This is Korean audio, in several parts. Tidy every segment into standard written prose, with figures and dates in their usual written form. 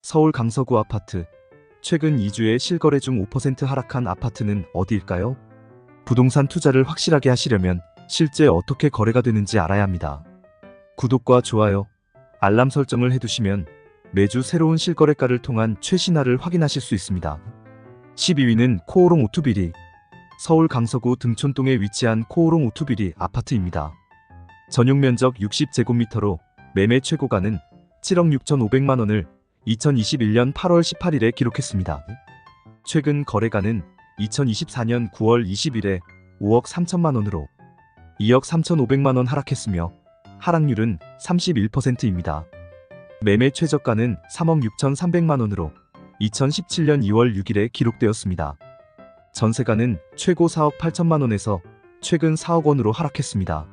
서울 강서구 아파트. 최근 2주의 실거래 중 5% 하락한 아파트는 어디일까요? 부동산 투자를 확실하게 하시려면 실제 어떻게 거래가 되는지 알아야 합니다. 구독과 좋아요, 알람 설정을 해두시면 매주 새로운 실거래가를 통한 최신화를 확인하실 수 있습니다. 12위는 코오롱 오투비리. 서울 강서구 등촌동에 위치한 코오롱 오투비리 아파트입니다. 전용 면적 60제곱미터로 매매 최고가는 7억 6,500만원을 2021년 8월 18일에 기록했습니다. 최근 거래가는 2024년 9월 20일에 5억 3천만원으로 2억 3,500만원 하락했으며 하락률은 31%입니다. 매매 최저가는 3억 6,300만원으로 2017년 2월 6일에 기록되었습니다. 전세가는 최고 4억 8천만원에서 최근 4억 원으로 하락했습니다.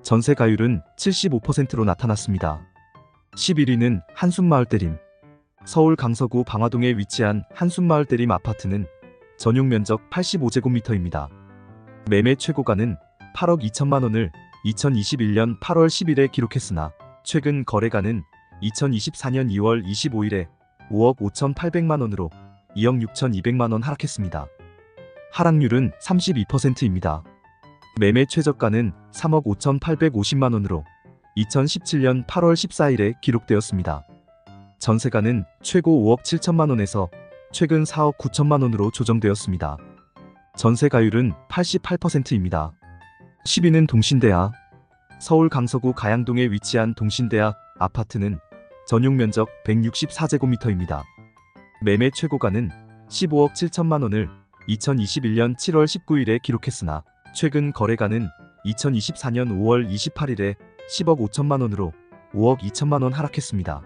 전세 가율은 75%로 나타났습니다. 11위는 한숨마을대림. 서울 강서구 방화동에 위치한 한숨마을대림 아파트는 전용 면적 85제곱미터입니다. 매매 최고가는 8억 2천만원을 2021년 8월 10일에 기록했으나 최근 거래가는 2024년 2월 25일에 5억 5,800만원으로 2억 6,200만원 하락했습니다. 하락률은 32%입니다. 매매 최저가는 3억 5,850만원으로 2017년 8월 14일에 기록되었습니다. 전세가는 최고 5억 7천만원에서 최근 4억 9천만원으로 조정되었습니다. 전세 가율은 88%입니다. 10위는 동신대하. 서울 강서구 가양동에 위치한 동신대하 아파트는 전용 면적 164제곱미터입니다. 매매 최고가는 15억 7천만원을 2021년 7월 19일에 기록했으나 최근 거래가는 2024년 5월 28일에 10억 5천만원으로 5억 2천만원 하락했습니다.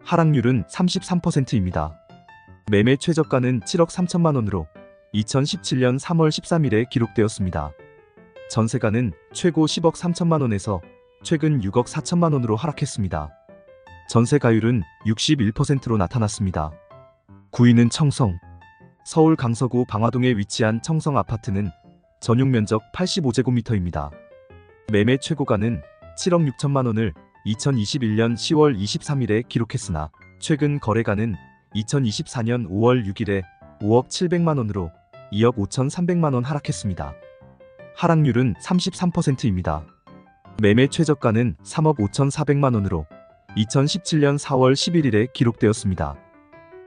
하락률은 33%입니다. 매매 최저가는 7억 3천만원으로 2017년 3월 13일에 기록되었습니다. 전세가는 최고 10억 3천만원에서 최근 6억 4천만원으로 하락했습니다. 전세 가율은 61%로 나타났습니다. 9위는 청성. 서울 강서구 방화동에 위치한 청성 아파트는 전용 면적 85제곱미터입니다. 매매 최고가는 7억 6천만원을 2021년 10월 23일에 기록했으나 최근 거래가는 2024년 5월 6일에 5억 700만원으로 2억 5,300만원 하락했습니다. 하락률은 33%입니다. 매매 최저가는 3억 5,400만원으로 2017년 4월 11일에 기록되었습니다.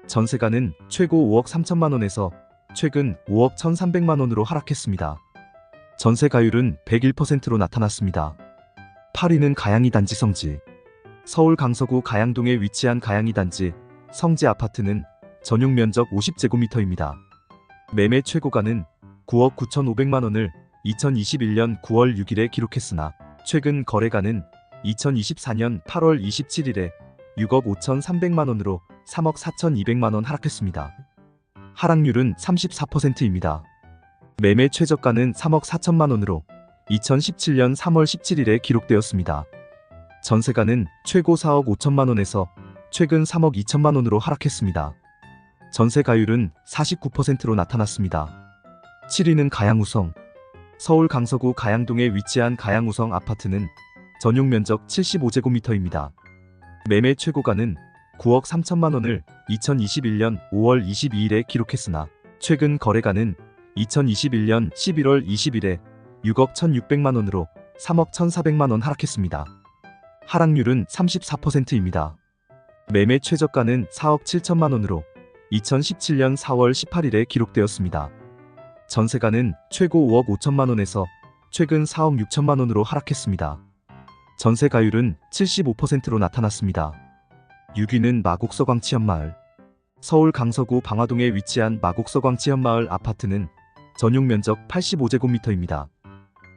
전세가는 최고 5억 3천만원에서 최근 5억 1,300만원으로 하락했습니다. 전세 가율은 101%로 나타났습니다. 8위는 가양이 단지 성지. 서울 강서구 가양동에 위치한 가양이 단지 성지 아파트는 전용 면적 50제곱미터입니다. 매매 최고가는 9억 9,500만원을 2021년 9월 6일에 기록했으나 최근 거래가는 2024년 8월 27일에 6억 5,300만원으로 3억 4,200만원 하락했습니다. 하락률은 34%입니다. 매매 최저가는 3억 4천만원으로 2017년 3월 17일에 기록되었습니다. 전세가는 최고 4억 5천만원에서 최근 3억 2천만원으로 하락했습니다. 전세 가율은 49%로 나타났습니다. 7위는 가양우성. 서울 강서구 가양동에 위치한 가양우성 아파트는 전용 면적 75제곱미터입니다. 매매 최고가는 9억 3천만원을 2021년 5월 22일에 기록했으나 최근 거래가는 2021년 11월 20일에 6억 1,600만원으로 3억 1,400만원 하락했습니다. 하락률은 34%입니다. 매매 최저가는 4억 7천만원으로 2017년 4월 18일에 기록되었습니다. 전세가는 최고 5억 5천만원에서 최근 4억 6천만원으로 하락했습니다. 전세 가율은 75%로 나타났습니다. 6위는 마곡서광 치현마을. 서울 강서구 방화동에 위치한 마곡서광 치현마을 아파트는 전용 면적 85제곱미터입니다.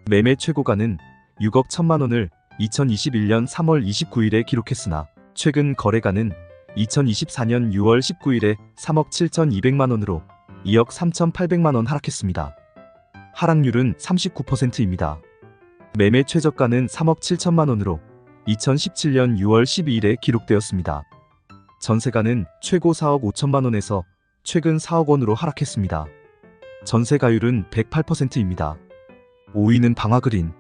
매매 최고가는 6억 1천만원을 2021년 3월 29일에 기록했으나 최근 거래가는 2024년 6월 19일에 3억 7,200만원으로 2억 3,800만원 하락했습니다. 하락률은 39%입니다. 매매 최저가는 3억 7천만원으로 2017년 6월 12일에 기록되었습니다. 전세가는 최고 4억 5천만원에서 최근 4억 원으로 하락했습니다. 전세 가율은 108%입니다. 5위는 방화그린.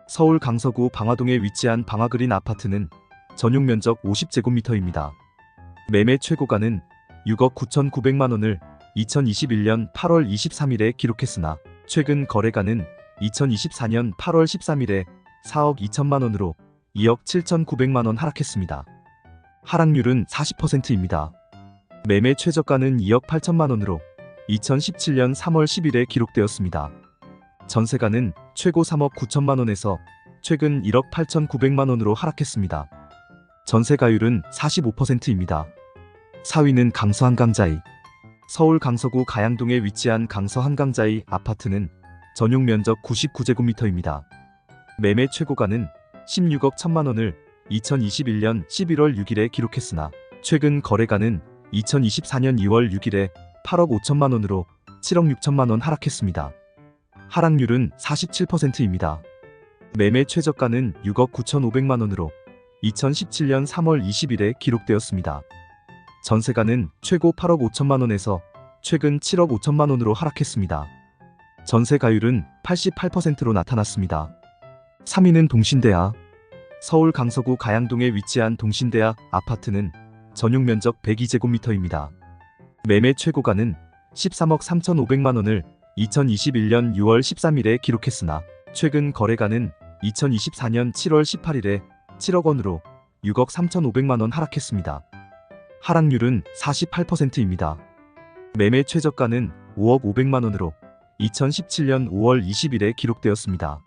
서울 강서구 방화동에 위치한 방화그린 아파트는 전용 면적 50제곱미터입니다. 매매 최고가는 6억 9,900만 원을 2021년 8월 23일에 기록했으나 최근 거래가는 2024년 8월 13일에 4억 2천만 원으로 2억 7,900만 원 하락했습니다. 하락률은 40%입니다. 매매 최저가는 2억 8천만 원으로 2017년 3월 10일에 기록되었습니다. 전세가는 최고 3억 9천만 원에서 최근 1억 8,900만 원으로 하락했습니다. 전세가율은 45%입니다. 4위는 강서 한강자이. 서울 강서구 가양동에 위치한 강서 한강자이 아파트는 전용 면적 99제곱미터입니다. 매매 최고가는 16억 1천만 원을 2021년 11월 6일에 기록했으나 최근 거래가는 2024년 2월 6일에 8억 5천만 원으로 7억 6천만 원 하락했습니다. 하락률은 47%입니다. 매매 최저가는 6억 9,500만 원으로 2017년 3월 20일에 기록되었습니다. 전세가는 최고 8억 5천만 원에서 최근 7억 5천만 원으로 하락했습니다. 전세가율은 88%로 나타났습니다. 3위는 동신대야. 서울 강서구 가양동에 위치한 동신대야 아파트는 전용 면적 102제곱미터입니다. 매매 최고가는 13억 3,500만 원을 2021년 6월 13일에 기록했으나 최근 거래가는 2024년 7월 18일에 7억 원으로 6억 3,500만 원 하락했습니다. 하락률은 48%입니다. 매매 최저가는 5억 500만 원으로 2017년 5월 20일에 기록되었습니다.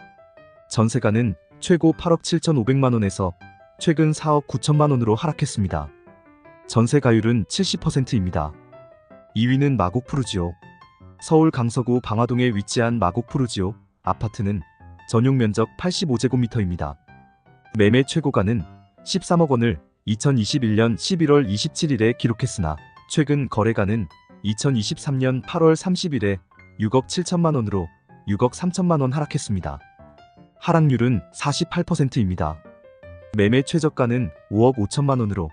전세가는 최고 8억 7,500만 원에서 최근 4억 9천만 원으로 하락했습니다. 전세가율은 70%입니다. 2위는 마곡 푸르지오. 서울 강서구 방화동에 위치한 마곡 푸르지오 아파트는 전용 면적 85제곱미터입니다. 매매 최고가는 13억 원을 2021년 11월 27일에 기록했으나 최근 거래가는 2023년 8월 30일에 6억 7천만 원으로 6억 3천만 원 하락했습니다. 하락률은 48%입니다. 매매 최저가는 5억 5천만 원으로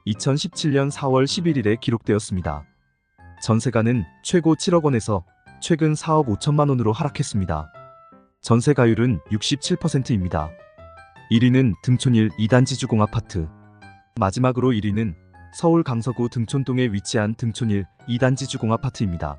2017년 4월 11일에 기록되었습니다. 전세가는 최고 7억 원에서 최근 4억 5천만 원으로 하락했습니다. 전세가율은 67%입니다. 1위는 등촌1 2단지 주공 아파트. 마지막으로 1위는 서울 강서구 등촌동에 위치한 등촌1 2단지 주공 아파트입니다.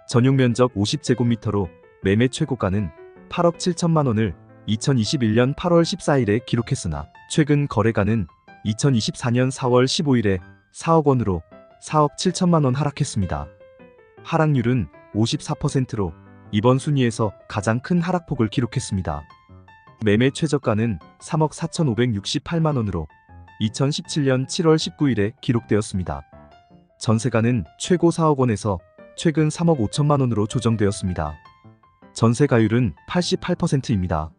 전용 면적 50제곱미터로 매매 최고가는 8억 7천만 원을 2021년 8월 14일에 기록했으나 최근 거래가는 2024년 4월 15일에 4억 원으로 4억 7천만 원 하락했습니다. 하락률은 54%로 이번 순위에서 가장 큰 하락폭을 기록했습니다. 매매 최저가는 3억 4,568만 원으로 2017년 7월 19일에 기록되었습니다. 전세가는 최고 4억 원에서 최근 3억 5천만 원으로 조정되었습니다. 전세가율은 88%입니다.